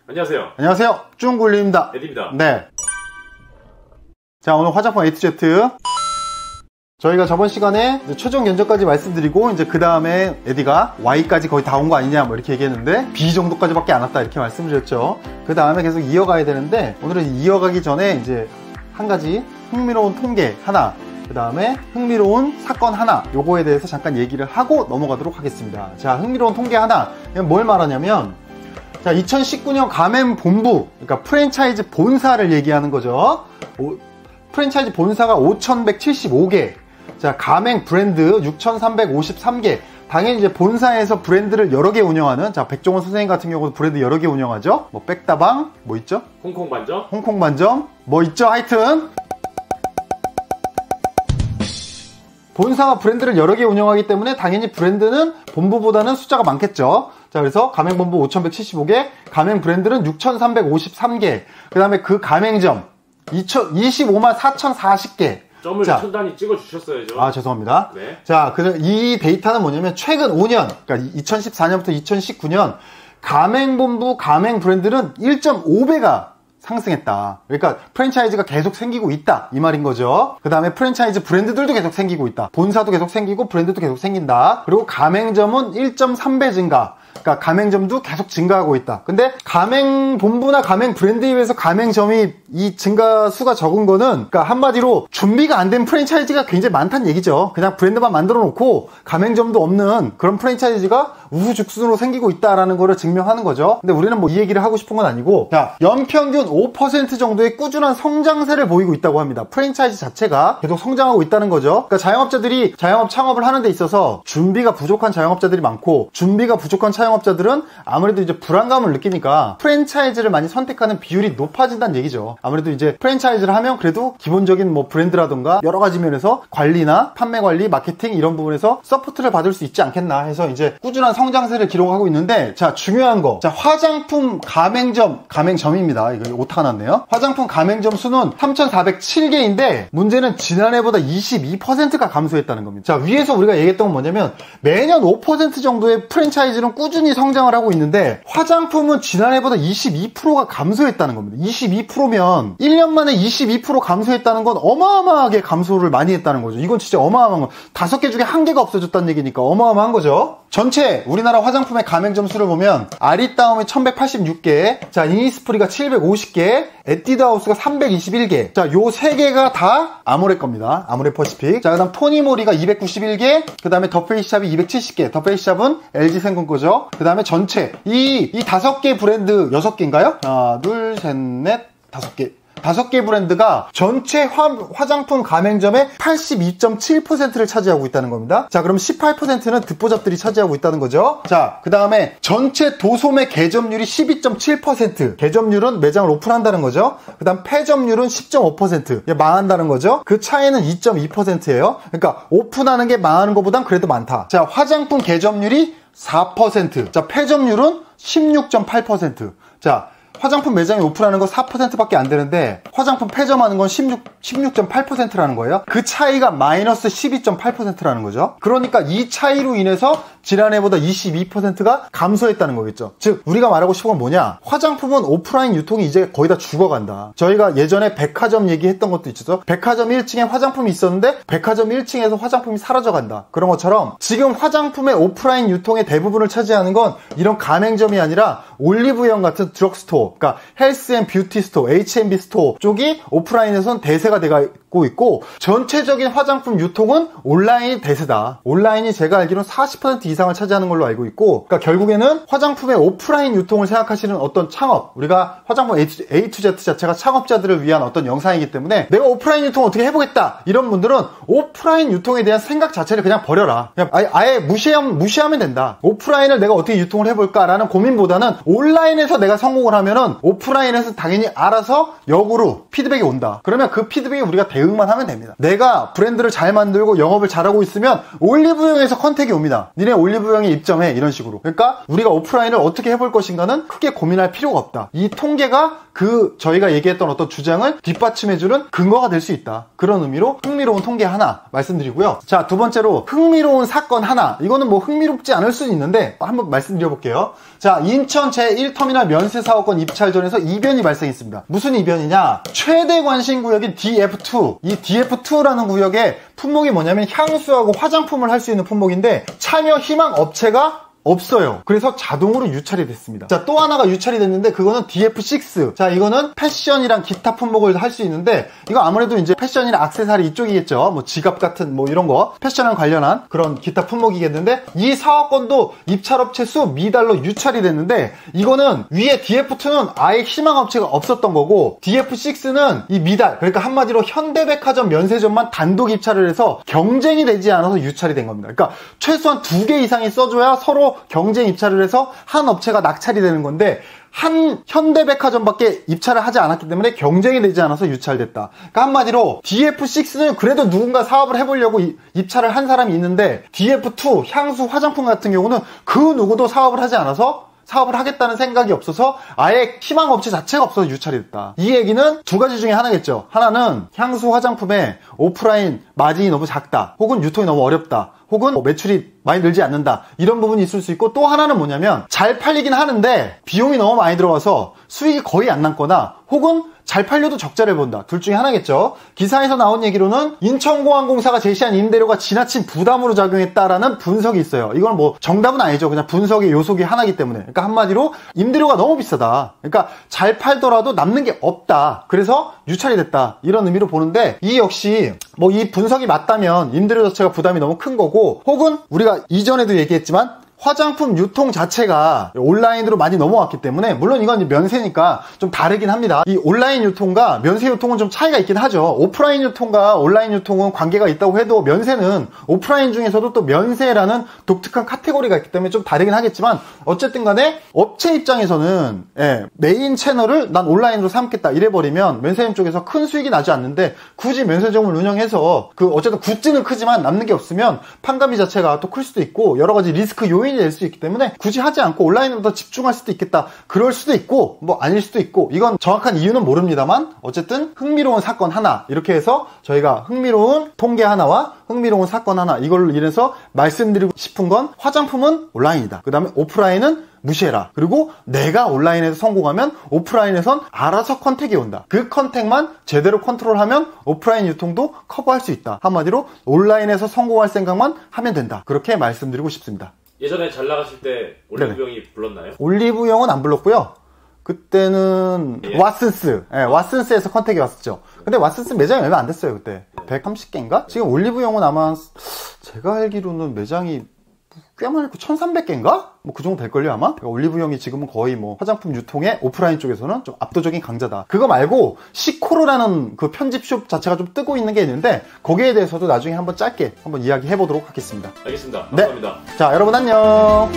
안녕하세요. 안녕하세요. 쭈ung굴리입니다. 에디입니다. 네. 자, 오늘 화장품 A to Z. 저희가 저번 시간에 최종 견적까지 말씀드리고, 이제 그 다음에 에디가 Y까지 거의 다 온 거 아니냐, 뭐 이렇게 얘기했는데, B 정도까지밖에 안 왔다, 이렇게 말씀드렸죠. 그 다음에 계속 이어가야 되는데, 오늘은 이어가기 전에 이제 한 가지 흥미로운 통계 하나, 그 다음에 흥미로운 사건 하나, 요거에 대해서 잠깐 얘기를 하고 넘어가도록 하겠습니다. 자, 흥미로운 통계 하나. 뭘 말하냐면, 자, 2019년 가맹본부, 그러니까 프랜차이즈 본사를 얘기하는 거죠. 프랜차이즈 본사가 5,175개. 자, 가맹 브랜드 6,353개. 당연히 이제 본사에서 브랜드를 여러 개 운영하는, 자, 백종원 선생님 같은 경우도 브랜드 여러 개 운영하죠. 뭐, 백다방, 뭐 있죠? 홍콩 반점? 홍콩 반점, 뭐 있죠? 하여튼. 본사가 브랜드를 여러 개 운영하기 때문에 당연히 브랜드는 본부보다는 숫자가 많겠죠. 자, 그래서 가맹본부 5,175개, 가맹 브랜드는 6,353개. 그 다음에 그 가맹점 25만 4,040개. 점을 천단위 찍어주셨어야죠. 아, 죄송합니다. 네. 자, 이 데이터는 뭐냐면 최근 5년, 그러니까 2014년부터 2019년 가맹본부, 가맹 브랜드는 1.5배가 상승했다. 그러니까 프랜차이즈가 계속 생기고 있다, 이 말인 거죠. 그 다음에 프랜차이즈 브랜드들도 계속 생기고 있다. 본사도 계속 생기고 브랜드도 계속 생긴다. 그리고 가맹점은 1.3배 증가. 그러니까 가맹점도 계속 증가하고 있다. 근데 가맹본부나 가맹 브랜드에 비해서 가맹점이 이 증가 수가 적은 거는, 그러니까 한마디로 준비가 안 된 프랜차이즈가 굉장히 많다는 얘기죠. 그냥 브랜드만 만들어 놓고 가맹점도 없는 그런 프랜차이즈가 우후죽순으로 생기고 있다라는 거를 증명하는 거죠. 근데 우리는 뭐 이 얘기를 하고 싶은 건 아니고, 자, 연평균 5% 정도의 꾸준한 성장세를 보이고 있다고 합니다. 프랜차이즈 자체가 계속 성장하고 있다는 거죠. 그러니까 자영업자들이 자영업 창업을 하는 데 있어서 준비가 부족한 자영업자들이 많고, 준비가 부족한 자영업자들은 아무래도 이제 불안감을 느끼니까 프랜차이즈를 많이 선택하는 비율이 높아진다는 얘기죠. 아무래도 이제 프랜차이즈를 하면 그래도 기본적인 뭐 브랜드라던가 여러 가지 면에서 관리나 판매 관리, 마케팅 이런 부분에서 서포트를 받을 수 있지 않겠나 해서 이제 꾸준한 성장세를 기록하고 있는데, 자, 중요한 거. 자, 화장품 가맹점입니다. 이거 오타가 났네요. 화장품 가맹점 수는 3,407개인데 문제는 지난해보다 22%가 감소했다는 겁니다. 자, 위에서 우리가 얘기했던 건 뭐냐면 매년 5% 정도의 프랜차이즈는 꾸준히 성장을 하고 있는데 화장품은 지난해보다 22%가 감소했다는 겁니다. 22%면 1년 만에 22% 감소했다는 건 어마어마하게 감소를 많이 했다는 거죠. 이건 진짜 어마어마한 거. 5개 중에 1개가 없어졌다는 얘기니까 어마어마한 거죠. 전체 우리나라 화장품의 가맹점 수를 보면 아리따움이 1186개, 자, 이니스프리가 750개, 에뛰드하우스가 321개. 자, 요 3개가 다 아모레 겁니다. 아모레 퍼시픽. 자, 그 다음 토니모리가 291개, 그 다음에 더페이스샵이 270개. 더페이스샵은 LG생건 거죠. 그 다음에 전체 이 5개 브랜드, 6개인가요? 하나, 둘, 셋, 넷, 5개. 5개 브랜드가 전체 화장품 가맹점의 82.7%를 차지하고 있다는 겁니다. 자, 그럼 18%는 듣보잡들이 차지하고 있다는 거죠. 자, 그 다음에 전체 도소매 개점률이 12.7%. 개점률은 매장을 오픈한다는 거죠. 그 다음 폐점률은 10.5%. 망한다는 거죠. 그 차이는 2.2%예요. 그러니까 오픈하는 게 망하는 것보단 그래도 많다. 자, 화장품 개점률이 4%. 자, 폐점률은 16.8%. 자, 화장품 매장에 오픈하는 거 4%밖에 안 되는데 화장품 폐점하는 건 16.8%라는 거예요. 그 차이가 마이너스 12.8%라는 거죠. 그러니까 이 차이로 인해서 지난해보다 22%가 감소했다는 거겠죠. 즉 우리가 말하고 싶은 건 뭐냐, 화장품은 오프라인 유통이 이제 거의 다 죽어간다. 저희가 예전에 백화점 얘기했던 것도 있죠. 백화점 1층에 화장품이 있었는데 백화점 1층에서 화장품이 사라져간다. 그런 것처럼 지금 화장품의 오프라인 유통의 대부분을 차지하는 건 이런 가맹점이 아니라 올리브영 같은 드럭스토어, 그러니까 헬스 앤 뷰티 스토어, H&B 스토어 쪽이 오프라인에선 대세가 되고 있고, 전체적인 화장품 유통은 온라인이 대세다. 온라인이 제가 알기로는 40% 이상을 차지하는 걸로 알고 있고, 그러니까 결국에는 화장품의 오프라인 유통을 생각하시는 어떤 창업, 우리가 화장품 A to Z 자체가 창업자들을 위한 어떤 영상이기 때문에 내가 오프라인 유통 어떻게 해보겠다 이런 분들은 오프라인 유통에 대한 생각 자체를 그냥 버려라. 그냥 아예 무시하면 된다. 오프라인을 내가 어떻게 유통을 해볼까라는 고민보다는 온라인에서 내가 성공을 하면은 오프라인에서 당연히 알아서 역으로 피드백이 온다. 그러면 그 피드백에 우리가 대응만 하면 됩니다. 내가 브랜드를 잘 만들고 영업을 잘하고 있으면 올리브영에서 컨택이 옵니다. 니네 올리브영에 입점해, 이런 식으로. 그러니까 우리가 오프라인을 어떻게 해볼 것인가는 크게 고민할 필요가 없다. 이 통계가 저희가 얘기했던 어떤 주장을 뒷받침해주는 근거가 될 수 있다. 그런 의미로 흥미로운 통계 하나 말씀드리고요. 자, 두 번째로 흥미로운 사건 하나. 이거는 뭐 흥미롭지 않을 수는 있는데 한번 말씀드려볼게요. 자, 인천 제1터미널 면세사업권 입찰전에서 이변이 발생했습니다. 무슨 이변이냐? 최대 관심 구역인 DF2. 이 DF2라는 구역의 품목이 뭐냐면 향수하고 화장품을 할 수 있는 품목인데 참여 희망 업체가 없어요. 그래서 자동으로 유찰이 됐습니다. 자, 또 하나가 유찰이 됐는데 그거는 DF6. 자, 이거는 패션이랑 기타 품목을 할 수 있는데 이거 아무래도 이제 패션이랑 액세서리 이쪽이겠죠. 뭐 지갑 같은 뭐 이런 거 패션랑 관련한 그런 기타 품목이겠는데 이 사업권도 입찰업체 수 미달로 유찰이 됐는데 이거는 위에 DF2는 아예 희망업체가 없었던 거고 DF6는 이 미달, 그러니까 한마디로 현대백화점 면세점만 단독 입찰을 해서 경쟁이 되지 않아서 유찰이 된 겁니다. 그러니까 최소한 2개 이상이 써줘야 서로 경쟁 입찰을 해서 한 업체가 낙찰이 되는 건데 한 현대백화점밖에 입찰을 하지 않았기 때문에 경쟁이 되지 않아서 유찰됐다. 그러니까 한마디로 DF6는 그래도 누군가 사업을 해보려고 입찰을 한 사람이 있는데 DF2 향수 화장품 같은 경우는 그 누구도 사업을 하지 않아서 사업을 하겠다는 생각이 없어서 아예 희망업체 자체가 없어서 유찰이 됐다. 이 얘기는 두 가지 중에 하나겠죠. 하나는 향수 화장품의 오프라인 마진이 너무 작다, 혹은 유통이 너무 어렵다, 혹은 매출이 많이 늘지 않는다, 이런 부분이 있을 수 있고, 또 하나는 뭐냐면 잘 팔리긴 하는데 비용이 너무 많이 들어가서 수익이 거의 안 남거나, 혹은 잘 팔려도 적자를 본다. 둘 중에 하나겠죠. 기사에서 나온 얘기로는 인천공항공사가 제시한 임대료가 지나친 부담으로 작용했다라는 분석이 있어요. 이건 뭐 정답은 아니죠. 그냥 분석의 요소의 하나이기 때문에. 그러니까 한마디로 임대료가 너무 비싸다. 그러니까 잘 팔더라도 남는 게 없다. 그래서 유찰이 됐다. 이런 의미로 보는데, 이 역시 뭐 이 분석이 맞다면 임대료 자체가 부담이 너무 큰 거고, 혹은 우리가 이전에도 얘기했지만 화장품 유통 자체가 온라인으로 많이 넘어왔기 때문에, 물론 이건 이제 면세니까 좀 다르긴 합니다. 이 온라인 유통과 면세 유통은 좀 차이가 있긴 하죠. 오프라인 유통과 온라인 유통은 관계가 있다고 해도 면세는 오프라인 중에서도 또 면세라는 독특한 카테고리가 있기 때문에 좀 다르긴 하겠지만, 어쨌든 간에 업체 입장에서는 메인 채널을 난 온라인으로 삼겠다 이래버리면 면세점 쪽에서 큰 수익이 나지 않는데, 굳이 면세점을 운영해서 어쨌든 굿즈는 크지만 남는 게 없으면 판관비 자체가 또 클 수도 있고 여러 가지 리스크 요인이 될 수 있기 때문에 굳이 하지 않고 온라인으로 더 집중할 수도 있겠다. 그럴 수도 있고 뭐 아닐 수도 있고, 이건 정확한 이유는 모릅니다만 어쨌든 흥미로운 사건 하나, 이렇게 해서 저희가 흥미로운 통계 하나와 흥미로운 사건 하나, 이걸로 인해서 말씀드리고 싶은 건 화장품은 온라인이다, 그 다음에 오프라인은 무시해라, 그리고 내가 온라인에서 성공하면 오프라인에선 알아서 컨택이 온다. 그 컨택만 제대로 컨트롤하면 오프라인 유통도 커버할 수 있다. 한마디로 온라인에서 성공할 생각만 하면 된다. 그렇게 말씀드리고 싶습니다. 예전에 잘 나가실 때 올리브영이 불렀나요? 올리브영은 안 불렀고요. 그때는 왓슨스, 왓슨스에서 컨택이 왔었죠. 근데 왓슨스 매장이 얼마 안 됐어요. 그때 130개인가? 지금 올리브영은 아마 제가 알기로는 매장이 꽤 많고 1300개인가? 뭐 그 정도 될걸요 아마? 그러니까 올리브영이 지금은 거의 뭐 화장품 유통의 오프라인 쪽에서는 좀 압도적인 강자다. 그거 말고 시코로라는 그 편집숍 자체가 좀 뜨고 있는 게 있는데, 거기에 대해서도 나중에 한번 짧게 한번 이야기해 보도록 하겠습니다. 알겠습니다. 감사합니다. 네. 자, 여러분 안녕.